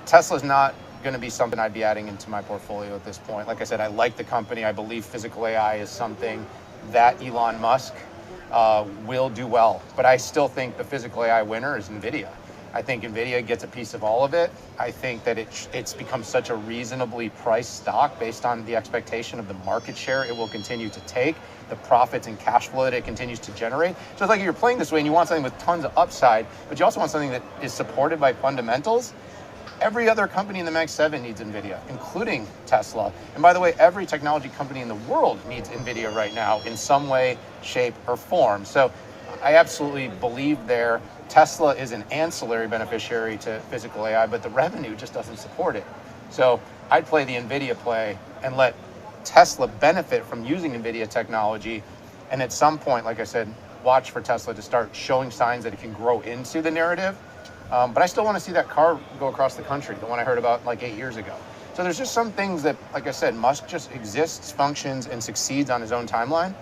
Tesla's not going to be something I'd be adding into my portfolio at this point. Like I said, I like the company. I believe physical AI is something that Elon Musk will do well. But I still think the physical AI winner is NVIDIA. I think NVIDIA gets a piece of all of it. I think that it's become such a reasonably priced stock based on the expectation of the market share it will continue to take, the profits and cash flow that it continues to generate. So it's like you're playing this way and you want something with tons of upside, but you also want something that is supported by fundamentals. Every other company in the Mag 7 needs NVIDIA, including Tesla. And by the way, every technology company in the world needs NVIDIA right now in some way, shape, or form. So I absolutely believe there. Tesla is an ancillary beneficiary to physical AI, but the revenue just doesn't support it. So I'd play the NVIDIA play and let Tesla benefit from using NVIDIA technology. And at some point, like I said, watch for Tesla to start showing signs that it can grow into the narrative. But I still want to see that car go across the country, the one I heard about like 8 years ago. So there's just some things that, like I said, Musk just exists, functions, and succeeds on his own timeline.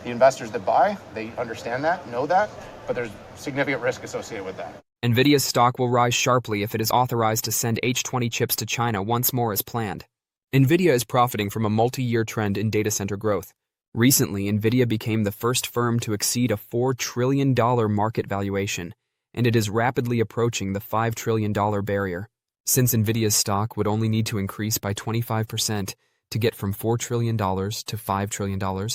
The investors that buy, they understand that, know that, but there's significant risk associated with that. NVIDIA's stock will rise sharply if it is authorized to send H20 chips to China once more as planned. NVIDIA is profiting from a multi-year trend in data center growth. Recently, NVIDIA became the first firm to exceed a $4 trillion market valuation, and it is rapidly approaching the $5 trillion barrier. Since NVIDIA's stock would only need to increase by 25% to get from $4 trillion to $5 trillion,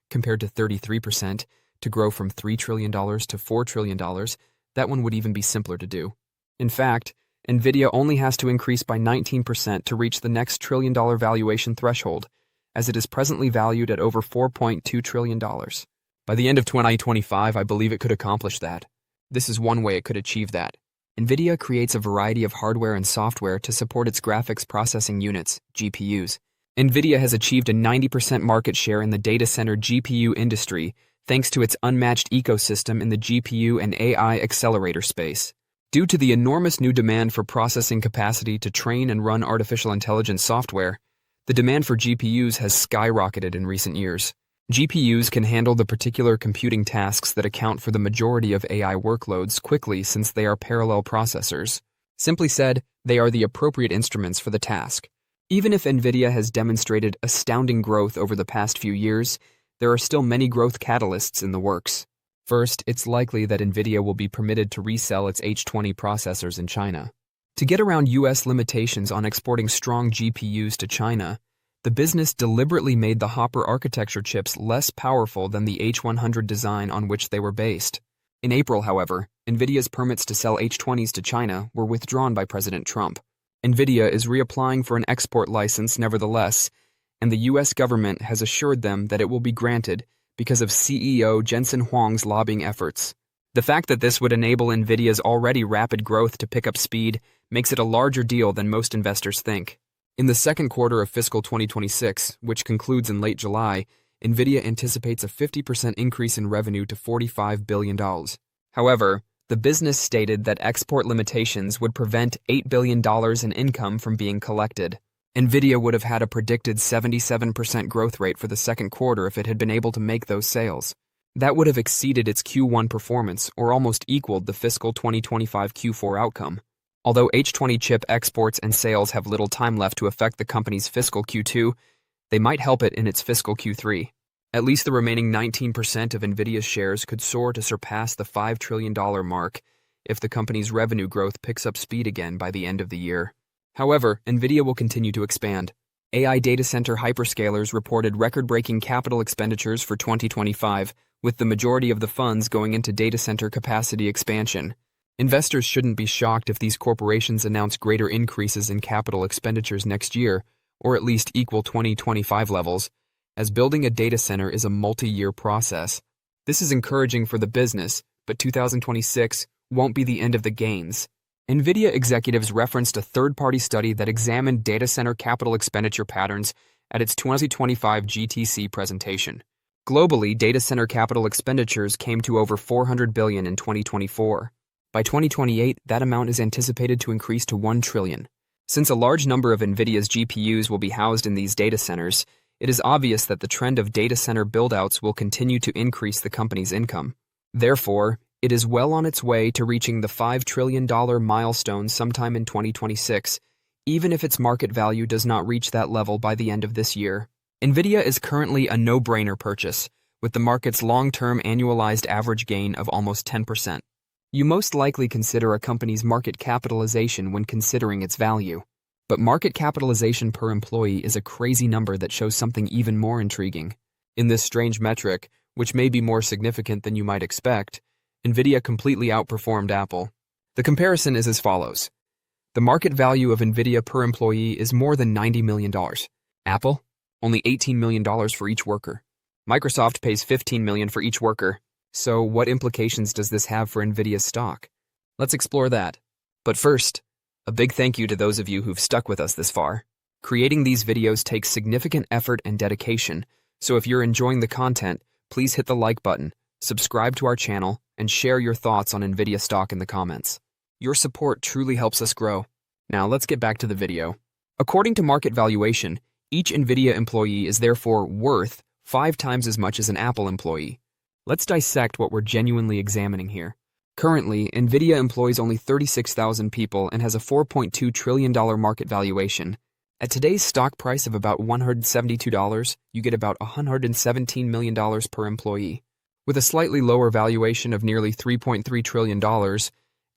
compared to 33% to grow from $3 trillion to $4 trillion, that one would even be simpler to do. In fact, NVIDIA only has to increase by 19% to reach the next trillion-dollar valuation threshold, as it is presently valued at over $4.2 trillion. By the end of 2025, I believe it could accomplish that. This is one way it could achieve that. NVIDIA creates a variety of hardware and software to support its graphics processing units, GPUs. NVIDIA has achieved a 90% market share in the data center GPU industry thanks to its unmatched ecosystem in the GPU and AI accelerator space. Due to the enormous new demand for processing capacity to train and run artificial intelligence software, the demand for GPUs has skyrocketed in recent years. GPUs can handle the particular computing tasks that account for the majority of AI workloads quickly since they are parallel processors. Simply said, they are the appropriate instruments for the task. Even if NVIDIA has demonstrated astounding growth over the past few years, there are still many growth catalysts in the works. First, it's likely that NVIDIA will be permitted to resell its H20 processors in China. To get around US limitations on exporting strong GPUs to China, the business deliberately made the Hopper architecture chips less powerful than the H100 design on which they were based. In April, however, NVIDIA's permits to sell H20s to China were withdrawn by President Trump. NVIDIA is reapplying for an export license nevertheless, and the US government has assured them that it will be granted because of CEO Jensen Huang's lobbying efforts. The fact that this would enable NVIDIA's already rapid growth to pick up speed makes it a larger deal than most investors think. In the second quarter of fiscal 2026, which concludes in late July, NVIDIA anticipates a 50% increase in revenue to $45 billion. However, the business stated that export limitations would prevent $8 billion in income from being collected. NVIDIA would have had a predicted 77% growth rate for the second quarter if it had been able to make those sales. That would have exceeded its Q1 performance or almost equaled the fiscal 2025 Q4 outcome. Although H20 chip exports and sales have little time left to affect the company's fiscal Q2, they might help it in its fiscal Q3. At least the remaining 19% of NVIDIA's shares could soar to surpass the $5 trillion mark if the company's revenue growth picks up speed again by the end of the year. However, NVIDIA will continue to expand. AI data center hyperscalers reported record-breaking capital expenditures for 2025, with the majority of the funds going into data center capacity expansion. Investors shouldn't be shocked if these corporations announce greater increases in capital expenditures next year, or at least equal 2025 levels, as building a data center is a multi-year process. This is encouraging for the business, but 2026 won't be the end of the gains. NVIDIA executives referenced a third-party study that examined data center capital expenditure patterns at its 2025 GTC presentation. Globally, data center capital expenditures came to over $400 billion in 2024. By 2028, that amount is anticipated to increase to $1 trillion. Since a large number of NVIDIA's GPUs will be housed in these data centers, it is obvious that the trend of data center build-outs will continue to increase the company's income. Therefore, it is well on its way to reaching the $5 trillion milestone sometime in 2026, even if its market value does not reach that level by the end of this year. NVIDIA is currently a no-brainer purchase, with the market's long-term annualized average gain of almost 10%. You most likely consider a company's market capitalization when considering its value. But market capitalization per employee is a crazy number that shows something even more intriguing. In this strange metric, which may be more significant than you might expect, NVIDIA completely outperformed Apple. The comparison is as follows. The market value of NVIDIA per employee is more than $90 million. Apple? Only $18 million for each worker. Microsoft pays $15 million for each worker. So what implications does this have for NVIDIA's stock? Let's explore that. But first, a big thank you to those of you who've stuck with us this far. Creating these videos takes significant effort and dedication, so if you're enjoying the content, please hit the like button, subscribe to our channel, and share your thoughts on NVIDIA stock in the comments. Your support truly helps us grow. Now let's get back to the video. According to market valuation, each NVIDIA employee is therefore worth 5 times as much as an Apple employee. Let's dissect what we're genuinely examining here. Currently, NVIDIA employs only 36,000 people and has a $4.2 trillion market valuation. At today's stock price of about $172, you get about $117 million per employee. With a slightly lower valuation of nearly $3.3 trillion,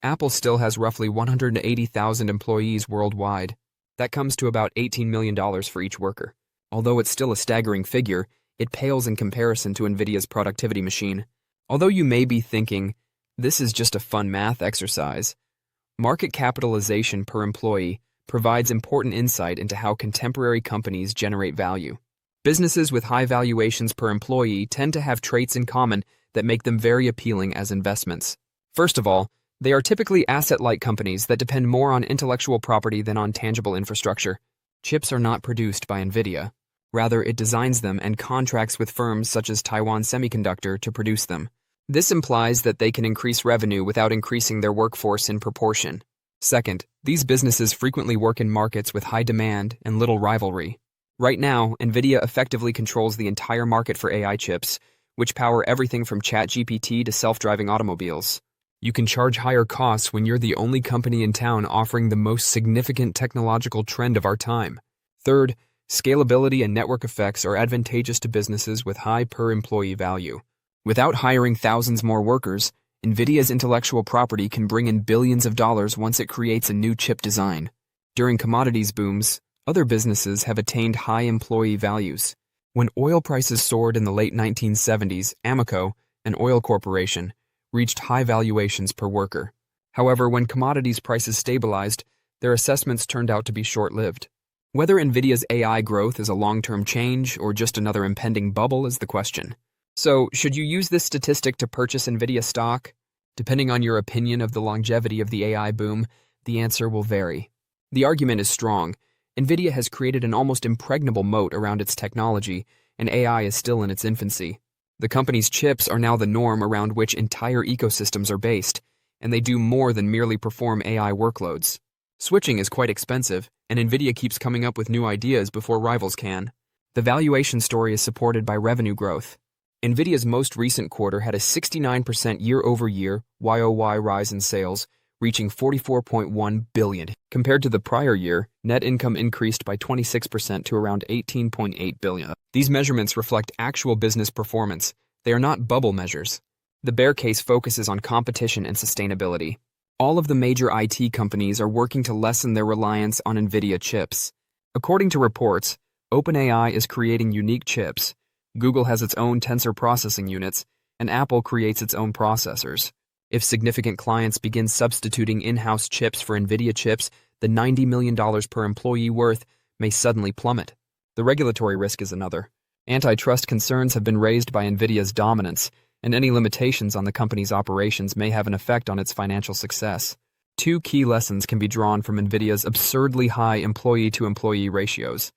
Apple still has roughly 180,000 employees worldwide. That comes to about $18 million for each worker. Although it's still a staggering figure, it pales in comparison to NVIDIA's productivity machine. Although you may be thinking, this is just a fun math exercise, market capitalization per employee provides important insight into how contemporary companies generate value. Businesses with high valuations per employee tend to have traits in common that make them very appealing as investments. First of all, they are typically asset-light companies that depend more on intellectual property than on tangible infrastructure. Chips are not produced by NVIDIA. Rather, it designs them and contracts with firms such as Taiwan Semiconductor to produce them. This implies that they can increase revenue without increasing their workforce in proportion. Second, these businesses frequently work in markets with high demand and little rivalry. Right now, NVIDIA effectively controls the entire market for AI chips, which power everything from ChatGPT to self-driving automobiles. You can charge higher costs when you're the only company in town offering the most significant technological trend of our time. Third, scalability and network effects are advantageous to businesses with high per-employee value. Without hiring thousands more workers, NVIDIA's intellectual property can bring in billions of dollars once it creates a new chip design. During commodities booms, other businesses have attained high employee values. When oil prices soared in the late 1970s, Amoco, an oil corporation, reached high valuations per worker. However, when commodities prices stabilized, their assessments turned out to be short-lived. Whether NVIDIA's AI growth is a long-term change or just another impending bubble is the question. So, should you use this statistic to purchase NVIDIA stock? Depending on your opinion of the longevity of the AI boom, the answer will vary. The argument is strong. NVIDIA has created an almost impregnable moat around its technology, and AI is still in its infancy. The company's chips are now the norm around which entire ecosystems are based, and they do more than merely perform AI workloads. Switching is quite expensive, and NVIDIA keeps coming up with new ideas before rivals can. The valuation story is supported by revenue growth. NVIDIA's most recent quarter had a 69% year-over-year YoY rise in sales, reaching $44.1 billion. Compared to the prior year, net income increased by 26% to around $18.8 billion. These measurements reflect actual business performance. They are not bubble measures. The bear case focuses on competition and sustainability. All of the major IT companies are working to lessen their reliance on NVIDIA chips. According to reports, OpenAI is creating unique chips. Google has its own tensor processing units, and Apple creates its own processors. If significant clients begin substituting in-house chips for NVIDIA chips, the $90 million per employee worth may suddenly plummet. The regulatory risk is another. Antitrust concerns have been raised by NVIDIA's dominance, and any limitations on the company's operations may have an effect on its financial success. 2 key lessons can be drawn from NVIDIA's absurdly high employee-to-employee ratios.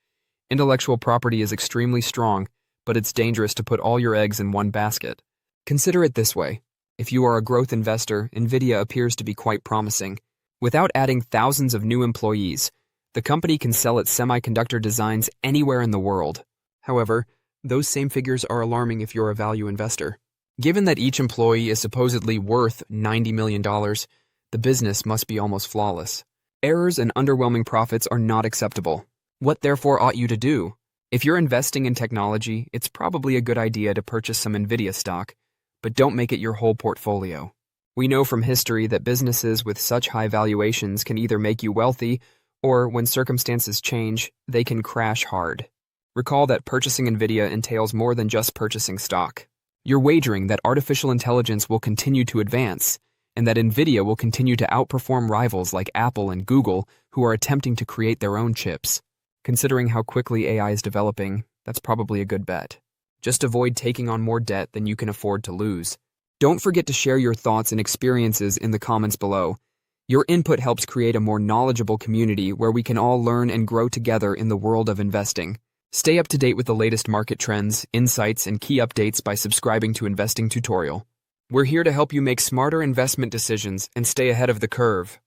Intellectual property is extremely strong, but it's dangerous to put all your eggs in one basket. Consider it this way. If you are a growth investor, NVIDIA appears to be quite promising. Without adding thousands of new employees, the company can sell its semiconductor designs anywhere in the world. However, those same figures are alarming if you're a value investor. Given that each employee is supposedly worth $90 million, the business must be almost flawless. Errors and underwhelming profits are not acceptable. What therefore ought you to do? If you're investing in technology, it's probably a good idea to purchase some NVIDIA stock, but don't make it your whole portfolio. We know from history that businesses with such high valuations can either make you wealthy, or when circumstances change, they can crash hard. Recall that purchasing NVIDIA entails more than just purchasing stock. You're wagering that artificial intelligence will continue to advance, and that NVIDIA will continue to outperform rivals like Apple and Google who are attempting to create their own chips. Considering how quickly AI is developing, that's probably a good bet. Just avoid taking on more debt than you can afford to lose. Don't forget to share your thoughts and experiences in the comments below. Your input helps create a more knowledgeable community where we can all learn and grow together in the world of investing. Stay up to date with the latest market trends, insights, and key updates by subscribing to Investing Tutorial. We're here to help you make smarter investment decisions and stay ahead of the curve.